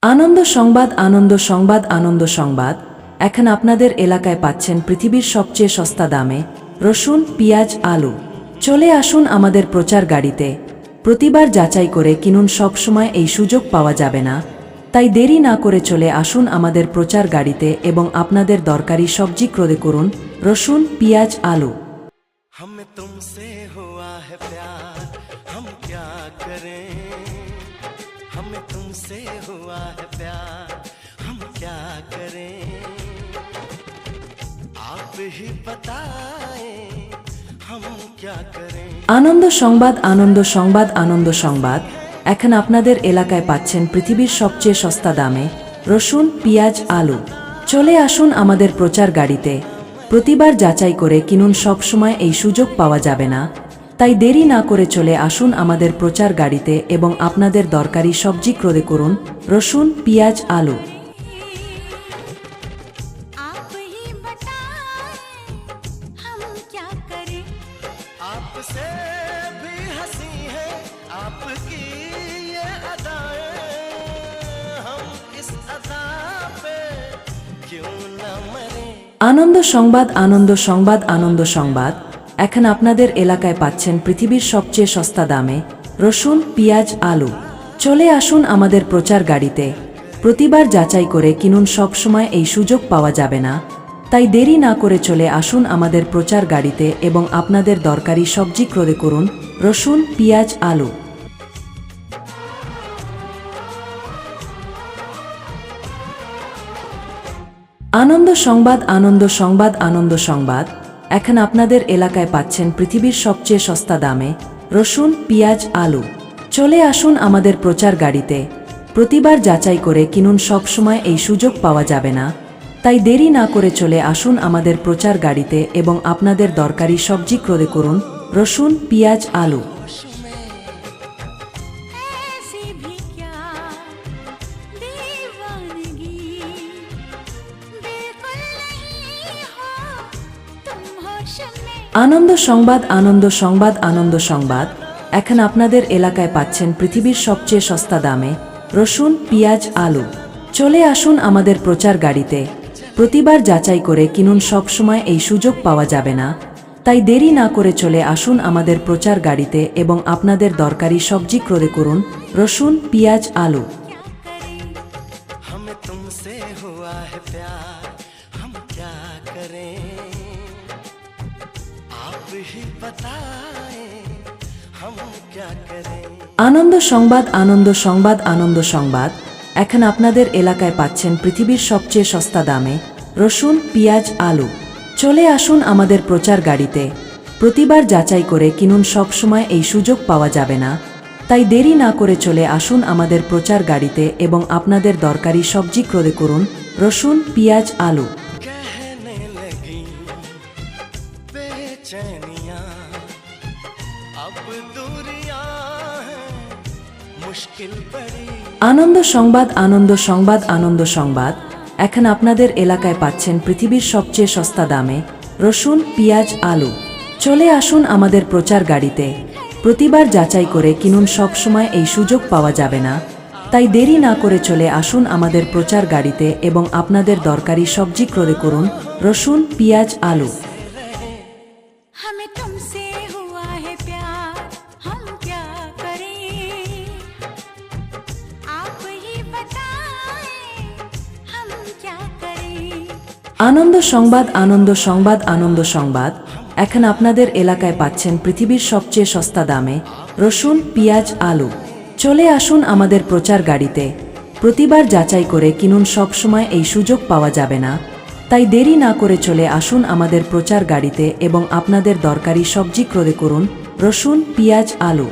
আনন্দ সংবাদ আনন্দ সংবাদ আনন্দ সংবাদ এখন আপনাদের এলাকায় পাচ্ছেন পৃথিবীর সবচেয়ে সস্তা দামে রসুন পেঁয়াজ আলু। চলে আসুন আমাদের প্রচার গাড়িতে। প্রতিবার যাচাই করে কিনুন, সব সময় এই সুযোগ পাওয়া যাবে না। তাই দেরি না করে চলে আসুন আমাদের প্রচার গাড়িতে এবং আপনাদের দরকারি সবজি ক্রয় করুন। রসুন পেঁয়াজ আলু। हमें तुमसे हुआ है प्यार, हम क्या करें। हमें तुमसे हुआ है प्यार, हम क्या करें। आप ही बताएं हम क्या करें। আনন্দ সংবাদ আনন্দ সংবাদ আনন্দ সংবাদ এখন আপনাদের এলাকায় পাচ্ছেন পৃথিবীর সবচেয়ে সস্তা দামে রসুন পেঁয়াজ আলু। চলে আসুন আমাদের প্রচার গাড়িতে। প্রতিবার যাচাই করে কিনুন, সব সময় এই সুযোগ পাওয়া যাবে না। তাই দেরি না করে চলে আসুন আমাদের প্রচার গাড়িতে এবং আপনাদের দরকারি সবজি ক্রয় করুন। রসুন পেঁয়াজ আলু। आपसे भी हंसी है आपकी ये अदाएं, हम इस अदा पे क्यों न मरे। আনন্দ সংবাদ আনন্দ সংবাদ আনন্দ সংবাদ এখন আপনাদের এলাকায় পাচ্ছেন পৃথিবীর সবচেয়ে সস্তা দামে রসুন পেঁয়াজ আলু। চলে আসুন আমাদের প্রচার গাড়িতে। প্রতিবার যাচাই করে কিনুন, সব সময় এই সুযোগ পাওয়া যাবে না। তাই দেরি না করে চলে আসুন আমাদের প্রচার গাড়িতে এবং আপনাদের দরকারি সবজি ক্রয় করুন। রসুন পেঁয়াজ আলু। আনন্দ সংবাদ আনন্দ সংবাদ আনন্দ সংবাদ এখন আপনাদের এলাকায় পাচ্ছেন পৃথিবীর সবচেয়ে সস্তা দামে রসুন পেঁয়াজ আলু। চলে আসুন আমাদের প্রচার গাড়িতে। প্রতিবার যাচাই করে কিনুন, সব সময় এই সুযোগ পাওয়া যাবে না। তাই দেরি না করে চলে আসুন আমাদের প্রচার গাড়িতে এবং আপনাদের দরকারি সবজি ক্রয় করুন। রসুন পেঁয়াজ আলু। আনন্দ সংবাদ আনন্দ সংবাদ আনন্দ সংবাদ এখন আপনাদের এলাকায় পাচ্ছেন পৃথিবীর সবচেয়ে সস্তা দামে রসুন পেঁয়াজ আলু। চলে আসুন আমাদের প্রচার গাড়িতে। প্রতিবার যাচাই করে কিনুন, সব সময় এই সুযোগ পাওয়া যাবে না। তাই দেরি না করে চলে আসুন আমাদের প্রচার গাড়িতে এবং আপনাদের দরকারি সবজি ক্রয় করুন। রসুন পেঁয়াজ আলু। हमें तुमसे हुआ है प्यार, हम क्या करें। आप ही बताएं हम क्या करें। আনন্দ সংবাদ আনন্দ সংবাদ আনন্দ সংবাদ এখন আপনাদের এলাকায় পাচ্ছেন পৃথিবীর সবচেয়ে সস্তা দামে রসুন পেঁয়াজ আলু। চলে আসুন আমাদের প্রচার গাড়িতে। প্রতিবার যাচাই করে কিনুন, সব সময় এই সুযোগ পাওয়া যাবে না। তাই দেরি না করে চলে আসুন আমাদের প্রচার গাড়িতে এবং আপনাদের দরকারি সবজি ক্রয় করুন। রসুন পেঁয়াজ আলু। कहने लगी बेचैनियां, अब दूरियां हैं मुश्किल बड़ी। আনন্দ সংবাদ আনন্দ সংবাদ আনন্দ সংবাদ এখন আপনাদের এলাকায় পাচ্ছেন পৃথিবীর সবচেয়ে সস্তা দামে রসুন পেঁয়াজ আলু। চলে আসুন আমাদের প্রচার গাড়িতে। প্রতিবার যাচাই করে কিনুন, সব সময় এই সুযোগ পাওয়া যাবে না। তাই দেরি না করে চলে আসুন আমাদের প্রচার গাড়িতে এবং আপনাদের দরকারি সবজি ক্রয় করুন। রসুন পেঁয়াজ আলু। हमें तुमसे हुआ है प्यार, हम क्या करें। आप ही बताएं हम क्या करें। আনন্দ সংবাদ আনন্দ সংবাদ আনন্দ সংবাদ এখন আপনাদের এলাকায় পাচ্ছেন পৃথিবীর সবচেয়ে সস্তা দামে রসুন পেঁয়াজ আলু। চলে আসুন আমাদের প্রচার গাড়িতে। প্রতিবার যাচাই করে কিনুন, সব সময় এই সুযোগ পাওয়া যাবে না। তাই দেরি না করে চলে আসুন আমাদের প্রচার গাড়িতে এবং আপনাদের দরকারি সবজি ক্রয় করুন। রসুন পেঁয়াজ আলু।